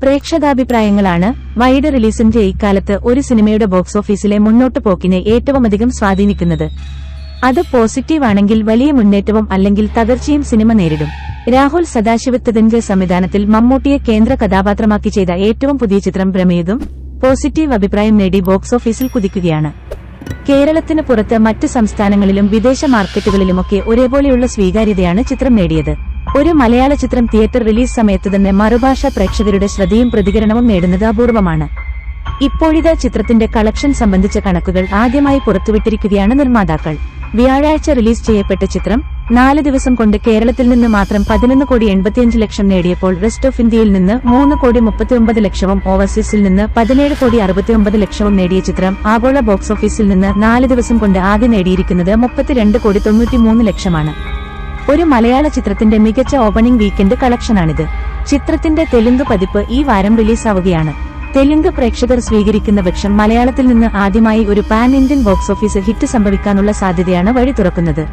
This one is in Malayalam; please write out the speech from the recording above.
പ്രേക്ഷകാഭിപ്രായങ്ങളാണ് വൈഡ് റിലീസിന്റെ ഇക്കാലത്ത് ഒരു സിനിമയുടെ ബോക്സ് ഓഫീസിലെ മുന്നോട്ടു പോക്കിനെ ഏറ്റവുമധികം സ്വാധീനിക്കുന്നത്. അത് പോസിറ്റീവ് ആണെങ്കിൽ വലിയ മുന്നേറ്റവും അല്ലെങ്കിൽ തകർച്ചയും സിനിമ നേരിടും. രാഹുൽ സദാശിവത്തിന്റെ സംവിധാനത്തിൽ മമ്മൂട്ടിയെ കേന്ദ്ര കഥാപാത്രമാക്കി ചെയ്ത ഏറ്റവും പുതിയ ചിത്രം പ്രമേയതും പോസിറ്റീവ് അഭിപ്രായം നേടി ബോക്സ് ഓഫീസിൽ കുതിക്കുകയാണ്. കേരളത്തിന് പുറത്ത് മറ്റ് സംസ്ഥാനങ്ങളിലും വിദേശ മാർക്കറ്റുകളിലുമൊക്കെ ഒരേപോലെയുള്ള സ്വീകാര്യതയാണ് ചിത്രം നേടിയത്. ഒരു മലയാള ചിത്രം തിയേറ്റർ റിലീസ് സമയത്ത് തന്നെ മറുഭാഷാ പ്രേക്ഷകരുടെ ശ്രദ്ധയും പ്രതികരണവും നേടുന്നത് അപൂർവമാണ്. ഇപ്പോഴിതാ ചിത്രത്തിന്റെ കളക്ഷൻ സംബന്ധിച്ച കണക്കുകൾ ആദ്യമായി പുറത്തുവിട്ടിരിക്കുകയാണ് നിർമ്മാതാക്കൾ. വ്യാഴാഴ്ച റിലീസ് ചെയ്യപ്പെട്ട ചിത്രം 4 ദിവസം കൊണ്ട് കേരളത്തിൽ നിന്ന് മാത്രം 11,85,00,000 നേടിയപ്പോൾ റെസ്റ്റ് ഓഫ് ഇന്ത്യയിൽ നിന്ന് 3,39,00,000 ഓവർസീസിൽ നിന്ന് 17,69,00,000 നേടിയ ചിത്രം ആഗോള ബോക്സ് ഓഫീസിൽ നിന്ന് 4 ദിവസം കൊണ്ട് ആകെ നേടിയിരിക്കുന്നത് 32,93,00,000. ഒരു മലയാള ചിത്രത്തിന്റെ മികച്ച ഓപ്പണിംഗ് വീക്കെൻഡ് കളക്ഷനാണിത്. ചിത്രത്തിന്റെ തെലുങ്ക് പതിപ്പ് ഈ വാരം റിലീസാവുകയാണ്. തെലുങ്ക് പ്രേക്ഷകർ സ്വീകരിക്കുന്ന പക്ഷം മലയാളത്തിൽ നിന്ന് ആദ്യമായി ഒരു pan Indian box office hit സംഭവിക്കാനുള്ള സാധ്യതയാണ് വഴി തുറക്കുന്നത്.